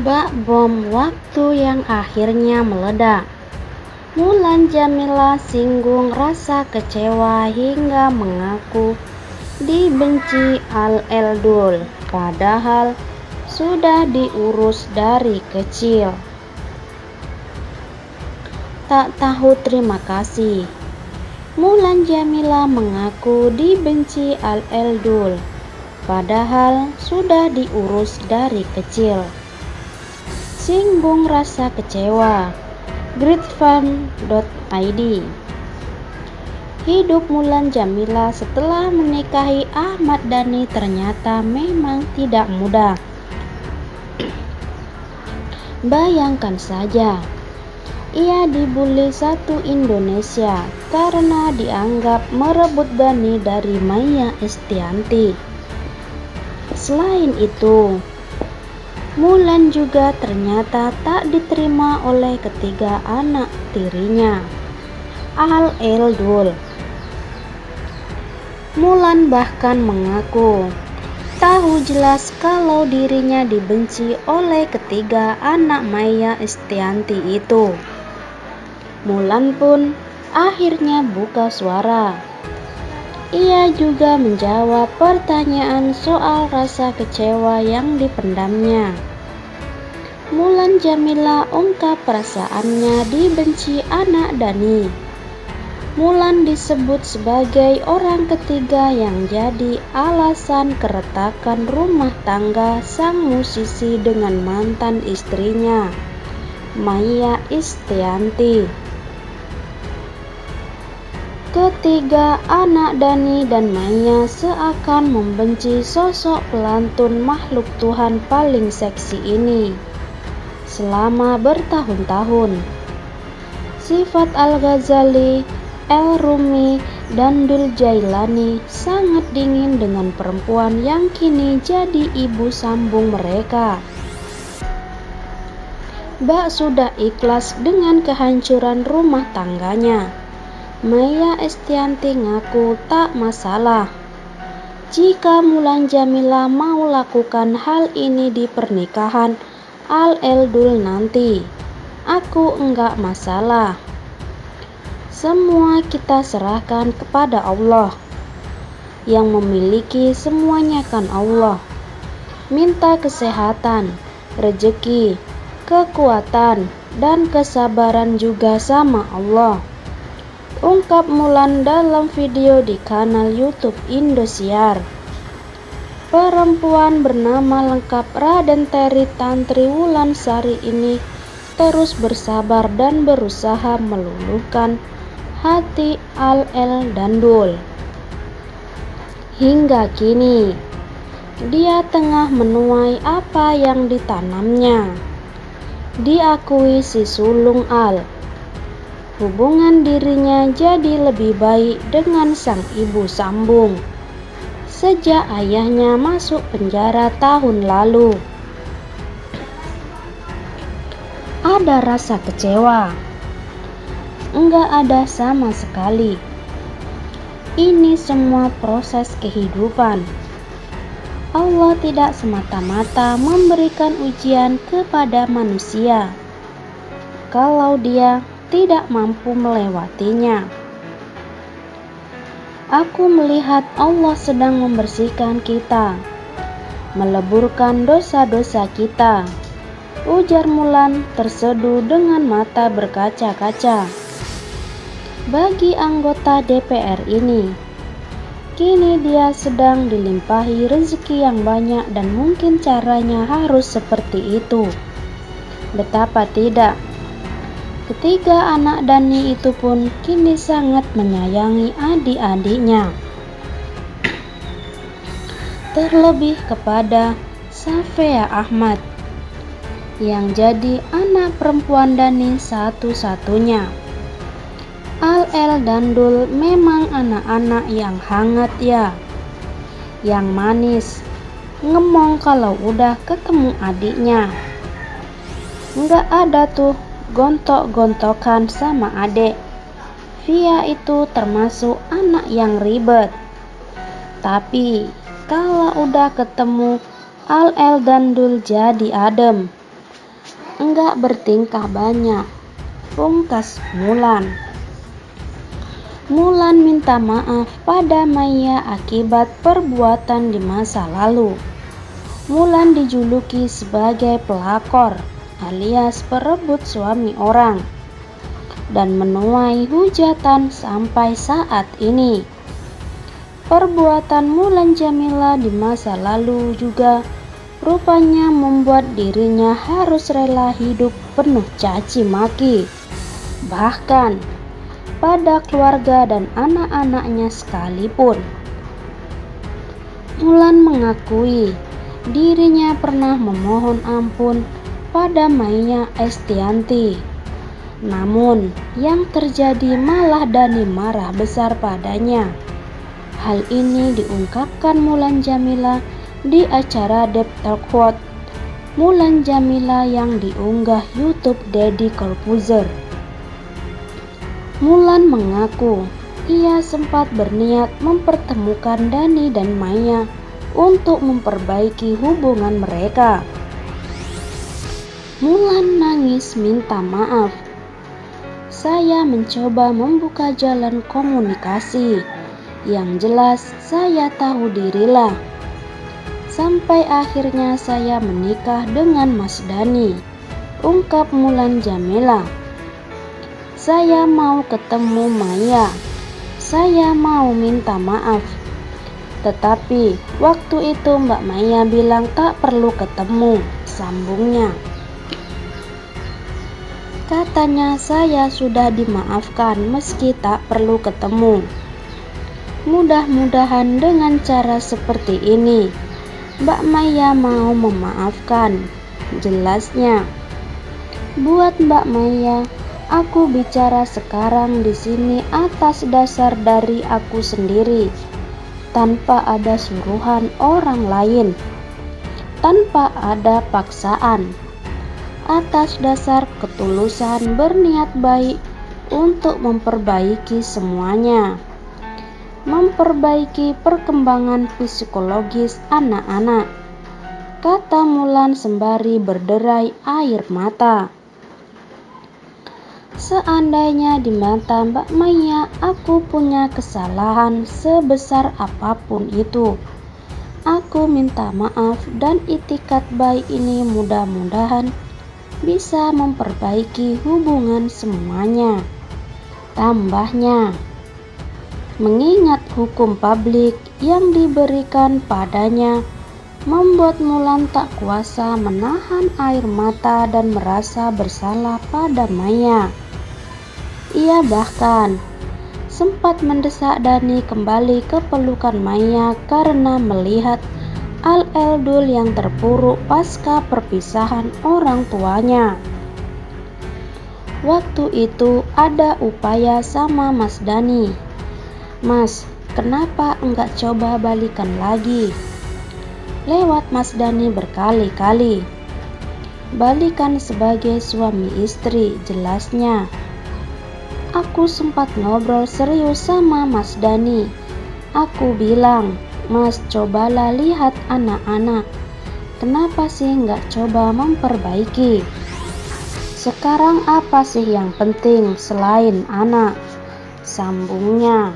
Bak bom waktu yang akhirnya meledak. Mulan Jameela singgung rasa kecewa hingga mengaku dibenci Al-Eldul, padahal sudah diurus dari kecil. Tak tahu terima kasih. Mulan Jameela mengaku dibenci Al-Eldul, padahal sudah diurus dari kecil. Singgung rasa kecewa. Gridfan.id. Hidup Mulan Jameela setelah menikahi Ahmad Dhani ternyata memang tidak mudah. Bayangkan saja, ia dibully satu Indonesia karena dianggap merebut Dhani dari Maia Estianty. Selain itu, Mulan juga ternyata tak diterima oleh ketiga anak tirinya, Al-Eldul. Mulan bahkan mengaku tahu jelas kalau dirinya dibenci oleh ketiga anak Maia Estianty itu. Mulan pun akhirnya buka suara. Ia juga menjawab pertanyaan soal rasa kecewa yang dipendamnya. Mulan Jameela ungkap perasaannya dibenci anak Dhani. Mulan disebut sebagai orang ketiga yang jadi alasan keretakan rumah tangga sang musisi dengan mantan istrinya, Maia Estianty. Ketiga anak Dhani dan Maia seakan membenci sosok pelantun makhluk Tuhan paling seksi ini selama bertahun-tahun. Sifat Al-Ghazali, El-Rumi, dan Dul Jailani sangat dingin dengan perempuan yang kini jadi ibu sambung mereka. Bak sudah ikhlas dengan kehancuran rumah tangganya. Maia Estianty ngaku tak masalah jika Mulan Jameela mau lakukan hal ini di pernikahan Al-Eldul nanti. Aku enggak masalah. Semua kita serahkan kepada Allah. Yang memiliki semuanya kan Allah. Minta kesehatan, rezeki, kekuatan, dan kesabaran juga sama Allah, ungkap Mulan dalam video di kanal YouTube Indosiar. Perempuan bernama lengkap Raden Terry Tantri Wulansari ini terus bersabar dan berusaha meluluhkan hati Al-Eldul. Hingga kini, dia tengah menuai apa yang ditanamnya. Diakui si sulung Al, hubungan dirinya jadi lebih baik dengan sang ibu sambung sejak ayahnya masuk penjara tahun lalu. Ada rasa kecewa? Enggak ada sama sekali. Ini semua proses kehidupan. Allah tidak semata-mata memberikan ujian kepada manusia kalau dia tidak mampu melewatinya. Aku melihat Allah sedang membersihkan kita, meleburkan dosa-dosa kita, ujar Mulan terseduh dengan mata berkaca-kaca. Bagi anggota DPR ini, kini dia sedang dilimpahi rezeki yang banyak dan mungkin caranya harus seperti itu. Betapa tidak, ketiga anak Dhani itu pun kini sangat menyayangi adik-adiknya. Terlebih kepada Safea Ahmad yang jadi anak perempuan Dhani satu-satunya. Al-Eldul memang anak-anak yang hangat ya, yang manis, ngemong kalau udah ketemu adiknya. Nggak ada tuh gontok-gontokan sama adik. Via itu termasuk anak yang ribet. Tapi kalau udah ketemu Al-Eldul jadi adem. enggak bertingkah banyak, pungkas Mulan. Mulan minta maaf pada Maya akibat perbuatan di masa lalu. Mulan dijuluki sebagai pelakor alias perebut suami orang dan menuai hujatan sampai saat ini. Perbuatan Mulan Jameela di masa lalu juga rupanya membuat dirinya harus rela hidup penuh caci maki, bahkan pada keluarga dan anak-anaknya sekalipun. Mulan mengakui dirinya pernah memohon ampun pada Maya Estianty. Namun yang terjadi malah Dhani marah besar padanya. Hal ini diungkapkan Mulan Jameela di acara Deep Talk What Mulan Jameela yang diunggah YouTube Deddy Corbuzier. Mulan mengaku ia sempat berniat mempertemukan Dhani dan Maya untuk memperbaiki hubungan mereka. Mulan nangis minta maaf. Saya mencoba membuka jalan komunikasi. Yang jelas saya tahu dirilah. Sampai akhirnya saya menikah dengan Mas Dhani, ungkap Mulan Jameela. Saya mau ketemu Maya. Saya mau minta maaf. Tetapi waktu itu Mbak Maya bilang tak perlu ketemu, sambungnya. Katanya saya sudah dimaafkan meski tak perlu ketemu. Mudah-mudahan dengan cara seperti ini Mbak Maya mau memaafkan, jelasnya. Buat Mbak Maya, aku bicara sekarang di sini atas dasar dari aku sendiri, tanpa ada suruhan orang lain, tanpa ada paksaan, atas dasar ketulusan berniat baik untuk memperbaiki semuanya, memperbaiki perkembangan psikologis anak-anak, kata Mulan sembari berderai air mata. Seandainya di mata Mbak Maya aku punya kesalahan sebesar apapun itu, aku minta maaf dan itikat baik ini mudah-mudahan bisa memperbaiki hubungan semuanya. Tambahnya, mengingat hukum publik yang diberikan padanya membuat Mulan tak kuasa menahan air mata dan merasa bersalah pada Maya. Ia bahkan sempat mendesak Dhani kembali ke pelukan Maya karena melihat Al-Eldul yang terpuruk pasca perpisahan orang tuanya. Waktu itu ada upaya sama Mas Dhani. Mas, kenapa enggak coba balikan lagi? Lewat Mas Dhani berkali-kali. Balikan sebagai suami istri, jelasnya. Aku sempat ngobrol serius sama Mas Dhani. Aku bilang, Mas cobalah lihat anak-anak. Kenapa sih nggak coba memperbaiki? Sekarang apa sih yang penting selain anak? Sambungnya.